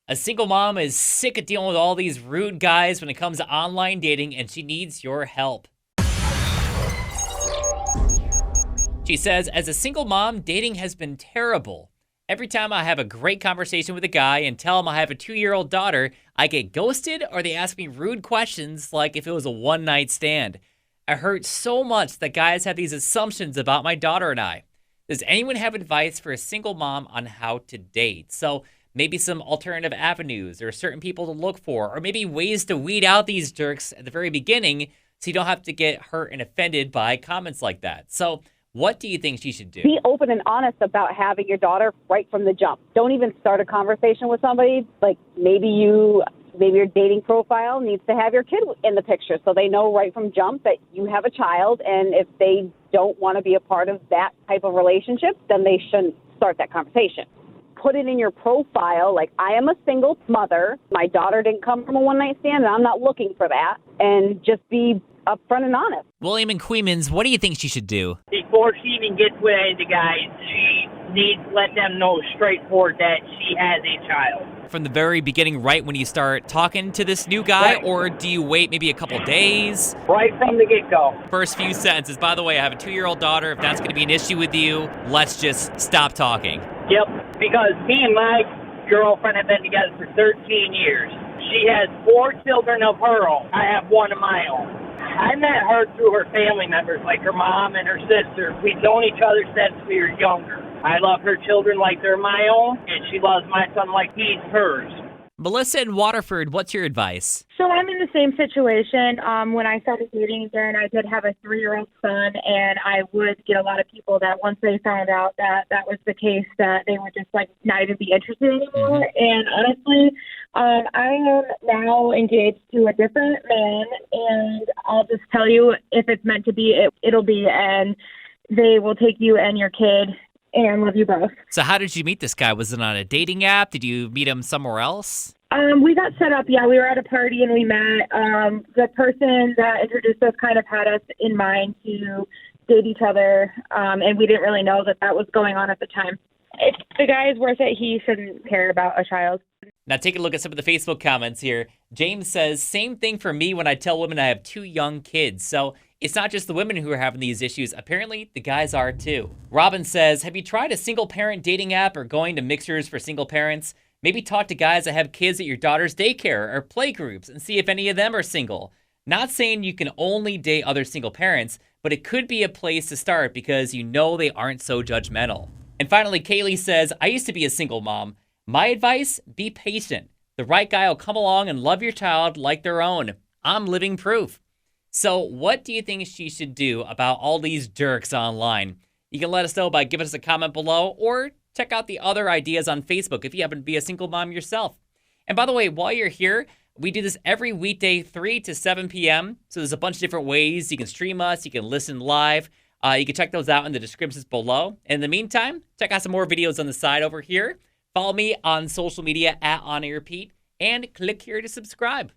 A single mom is sick of dealing with all these rude guys when it comes to online dating, and she needs your help. She says, as a single mom, dating has been terrible. Every time I have a great conversation with a guy and tell him I have a 2-year-old daughter, I get ghosted or they ask me rude questions like if it was a one-night stand. I hurt so much that guys have these assumptions about my daughter and I. Does anyone have advice for a single mom on how to date? So maybe some alternative avenues or certain people to look for, or maybe ways to weed out these jerks at the very beginning so you don't have to get hurt and offended by comments like that. So what do you think she should do? Be open and honest about having your daughter right from the jump. Don't even start a conversation with somebody. Like maybe your dating profile needs to have your kid in the picture so they know right from jump that you have a child. And if they don't want to be a part of that type of relationship, then they shouldn't start that conversation. Put it in your profile, like, I am a single mother. My daughter didn't come from a one-night stand, and I'm not looking for that. And just be upfront and honest. William and Queemans, what do you think she should do? Before she even gets with any of the guys, she needs to let them know straightforward that she has a child. From the very beginning, right when you start talking to this new guy, Right. or do you wait maybe a couple days? Right from the get-go. First few sentences, by the way, I have a 2-year-old daughter. If that's going to be an issue with you, let's just stop talking. Yep, because me and my girlfriend have been together for 13 years. She has 4 children of her own. I have one of my own. I met her through her family members, like her mom and her sister. We've known each other since we were younger. I love her children like they're my own, and she loves my son like he's hers. Melissa in Waterford, what's your advice? So I'm in the same situation. When I started dating again, I did have a 3-year-old son, and I would get a lot of people that once they found out that that was the case, that they would just like not even be interested anymore. And honestly, I am now engaged to a different man, and I'll just tell you, if it's meant to be, it'll be, and they will take you and your kid and love you both. So how did you meet this guy? Was it on a dating app? Did you meet him somewhere else? We got set up, yeah. We were at a party and we met. The person that introduced us kind of had us in mind to date each other, and we didn't really know that that was going on at the time. If the guy is worth it, he shouldn't care about a child. Now take a look at some of the Facebook comments here. James says, same thing for me when I tell women I have 2 young kids. So it's not just the women who are having these issues. Apparently, the guys are too. Robin says, have you tried a single parent dating app or going to mixers for single parents? Maybe talk to guys that have kids at your daughter's daycare or play groups and see if any of them are single. Not saying you can only date other single parents, but it could be a place to start because you know they aren't so judgmental. And finally, Kaylee says, I used to be a single mom. My advice, be patient. The right guy will come along and love your child like their own. I'm living proof. So what do you think she should do about all these jerks online? You can let us know by giving us a comment below, or check out the other ideas on Facebook if you happen to be a single mom yourself. And by the way, while you're here, we do this every weekday, 3 to 7 p.m. So there's a bunch of different ways you can stream us. You can listen live. You can check those out in the descriptions below. In the meantime, check out some more videos on the side over here. Follow me on social media @OnAirPete, and click here to subscribe.